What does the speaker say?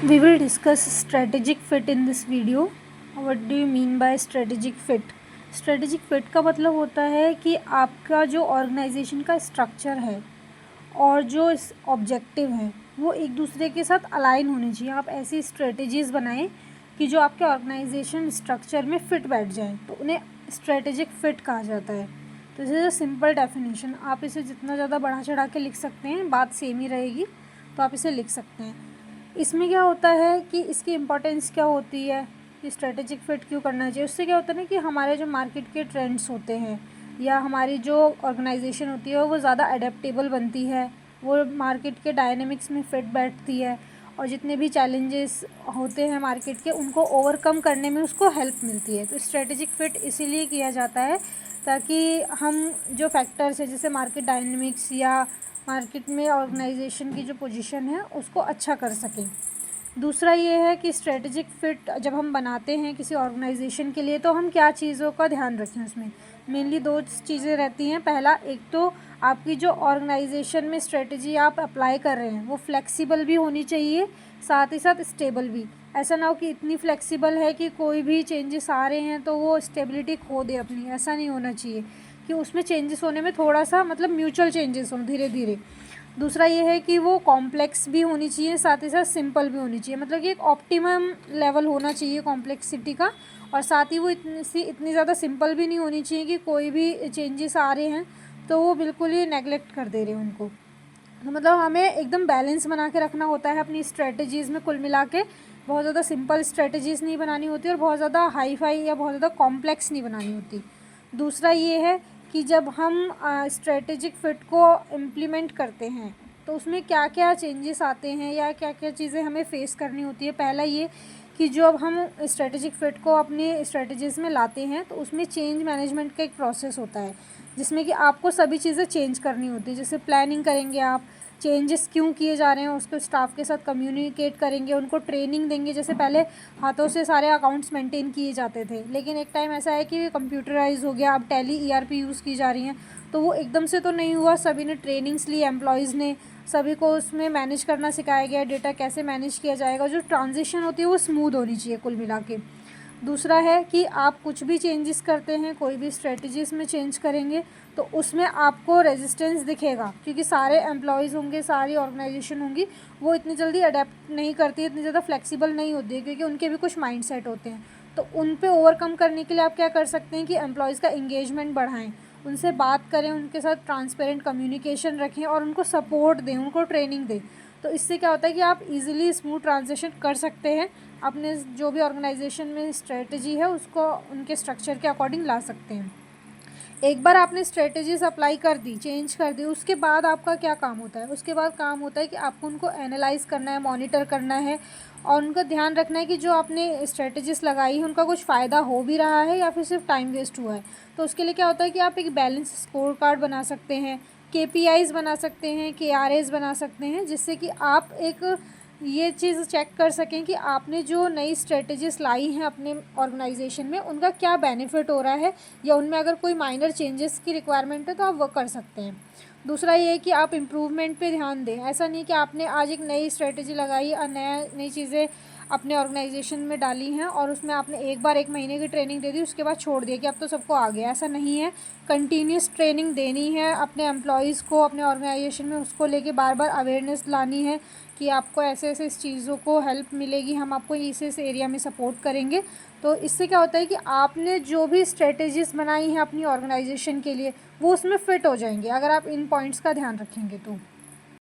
We will discuss strategic fit in this video. What do you mean by strategic fit? Strategic fit का मतलब होता है कि आपका जो ऑर्गेनाइजेशन का स्ट्रक्चर है और जो ऑब्जेक्टिव है वो एक दूसरे के साथ अलाइन होने चाहिए। आप ऐसी स्ट्रेटजीज़ बनाएं कि जो आपके ऑर्गेनाइजेशन स्ट्रक्चर में फिट बैठ जाए, तो उन्हें स्ट्रेटेजिक फिट कहा जाता है। तो this is a simple definition. आप इसे जितना ज़्यादा बढ़ा चढ़ा के लिख सकते हैं, बात सेम ही रहेगी, तो आप इसे लिख सकते हैं। इसमें क्या होता है कि इसकी इम्पोर्टेंस क्या होती है कि स्ट्रेटेजिक फ़िट क्यों करना चाहिए। उससे क्या होता है ना कि हमारे जो मार्केट के ट्रेंड्स होते हैं या हमारी जो ऑर्गेनाइजेशन होती है वो ज़्यादा अडेप्टेबल बनती है, वो मार्केट के डायनेमिक्स में फिट बैठती है, और जितने भी चैलेंजेस होते हैं मार्केट के उनको ओवरकम करने में उसको हेल्प मिलती है। तो स्ट्रेटेजिक फ़िट इसीलिए किया जाता है ताकि हम जो फैक्टर्स है जैसे मार्केट डायनेमिक्स या मार्केट में ऑर्गेनाइजेशन की जो पोजीशन है उसको अच्छा कर सकें। दूसरा ये है कि स्ट्रेटेजिक फ़िट जब हम बनाते हैं किसी ऑर्गेनाइजेशन के लिए तो हम क्या चीज़ों का ध्यान रखें। उसमें मेनली दो चीज़ें रहती हैं। पहला, एक तो आपकी जो ऑर्गेनाइजेशन में स्ट्रेटजी आप अप्लाई कर रहे हैं वो फ्लेक्सिबल भी होनी चाहिए, साथ ही साथ स्टेबल भी। ऐसा ना हो कि इतनी फ्लेक्सिबल है कि कोई भी चेंजेस आ रहे हैं तो वो स्टेबिलिटी खो दे अपनी। ऐसा नहीं होना चाहिए कि उसमें चेंजेस होने में थोड़ा सा मतलब म्यूचुअल चेंजेस हों धीरे धीरे। दूसरा ये है कि वो कॉम्प्लेक्स भी होनी चाहिए, साथ ही साथ सिंपल भी होनी चाहिए। मतलब कि एक ऑप्टिमम लेवल होना चाहिए कॉम्प्लेक्सिटी का, और साथ ही वो इतनी ज़्यादा सिंपल भी नहीं होनी चाहिए कि कोई भी चेंजेस आ रहे हैं तो वो बिल्कुल ही नेगलेक्ट कर दे रहे हैं उनको। तो मतलब हमें एकदम बैलेंस बना के रखना होता है अपनी स्ट्रेटजीज़ में। कुल मिला के बहुत ज़्यादा सिंपल स्ट्रेटजीज़ नहीं बनानी होती और बहुत ज़्यादा हाई फाई या बहुत ज़्यादा कॉम्प्लेक्स नहीं बनानी होती। दूसरा ये है कि जब हम स्ट्रेटेजिक फ़िट को इम्प्लीमेंट करते हैं तो उसमें क्या क्या चेंजेस आते हैं या क्या क्या चीज़ें हमें फ़ेस करनी होती है। पहला ये कि जब हम स्ट्रेटेजिक फ़िट को अपनी स्ट्रेटजीज़ में लाते हैं तो उसमें चेंज मैनेजमेंट का एक प्रोसेस होता है जिसमें कि आपको सभी चीज़ें चेंज करनी होती है। जैसे प्लानिंग करेंगे आप, चेंजेस क्यों किए जा रहे हैं उसको स्टाफ के साथ कम्युनिकेट करेंगे, उनको ट्रेनिंग देंगे। जैसे पहले हाथों से सारे अकाउंट्स मेंटेन किए जाते थे, लेकिन एक टाइम ऐसा है कि कंप्यूटराइज हो गया, अब टैली ईआरपी यूज़ की जा रही हैं, तो वो एकदम से तो नहीं हुआ। सभी ने ट्रेनिंग्स ली, एम्प्लॉयज़ ने, सभी को उसमें मैनेज करना सिखाया गया, डेटा कैसे मैनेज किया जाएगा। जो ट्रांजिशन होती है वो स्मूथ होनी चाहिए कुल मिला के। दूसरा है कि आप कुछ भी चेंजेस करते हैं, कोई भी स्ट्रेटजीज़ में चेंज करेंगे तो उसमें आपको रेजिस्टेंस दिखेगा, क्योंकि सारे एम्प्लॉयज़ होंगे, सारी ऑर्गेनाइजेशन होंगी, वो इतनी जल्दी अडेप्ट नहीं करती है, इतनी ज़्यादा फ्लेक्सिबल नहीं होती है, क्योंकि उनके भी कुछ माइंडसेट होते हैं। तो उन पे ओवरकम करने के लिए आप क्या कर सकते हैं कि एम्प्लॉयज़ का इंगेजमेंट बढ़ाएं, उनसे बात करें, उनके साथ ट्रांसपेरेंट कम्युनिकेशन रखें और उनको सपोर्ट दें, उनको ट्रेनिंग दें। तो इससे क्या होता है कि आप इजीली स्मूथ ट्रांजिशन कर सकते हैं, अपने जो भी ऑर्गेनाइजेशन में स्ट्रेटजी है उसको उनके स्ट्रक्चर के अकॉर्डिंग ला सकते हैं। एक बार आपने स्ट्रेटजीज अप्लाई कर दी, चेंज कर दी, उसके बाद आपका क्या काम होता है। उसके बाद काम होता है कि आपको उनको एनालाइज करना है, मॉनिटर करना है, और उनका ध्यान रखना है कि जो आपने स्ट्रेटजीज लगाई है उनका कुछ फ़ायदा हो भी रहा है या फिर सिर्फ टाइम वेस्ट हुआ है। तो उसके लिए क्या होता है कि आप एक बैलेंस स्कोर कार्ड बना सकते हैं, केपीआईज बना सकते हैं, केआरएस बना सकते हैं, जिससे कि आप एक ये चीज़ चेक कर सकें कि आपने जो नई स्ट्रेटजीज लाई हैं अपने ऑर्गेनाइजेशन में उनका क्या बेनिफिट हो रहा है, या उनमें अगर कोई माइनर चेंजेस की रिक्वायरमेंट है तो आप वो कर सकते हैं। दूसरा ये है कि आप इम्प्रूवमेंट पे ध्यान दें। ऐसा नहीं कि आपने आज एक नई स्ट्रेटजी लगाई और नई चीज़ें अपने ऑर्गेनाइजेशन में डाली हैं और उसमें आपने एक बार 1 महीने की ट्रेनिंग दे दी, उसके बाद छोड़ दिया कि अब तो सबको आ गया। ऐसा नहीं है, कंटिन्यूस ट्रेनिंग देनी है अपने एम्प्लॉयज़ को, अपने ऑर्गेनाइजेशन में उसको लेके बार बार अवेयरनेस लानी है कि आपको ऐसे ऐसे इस चीज़ों को हेल्प मिलेगी, हम आपको इस एरिया में सपोर्ट करेंगे। तो इससे क्या होता है कि आपने जो भी स्ट्रेटजीज़ बनाई हैं अपनी ऑर्गेनाइजेशन के लिए वो उसमें फ़िट हो जाएंगे अगर आप इन पॉइंट्स का ध्यान रखेंगे तो।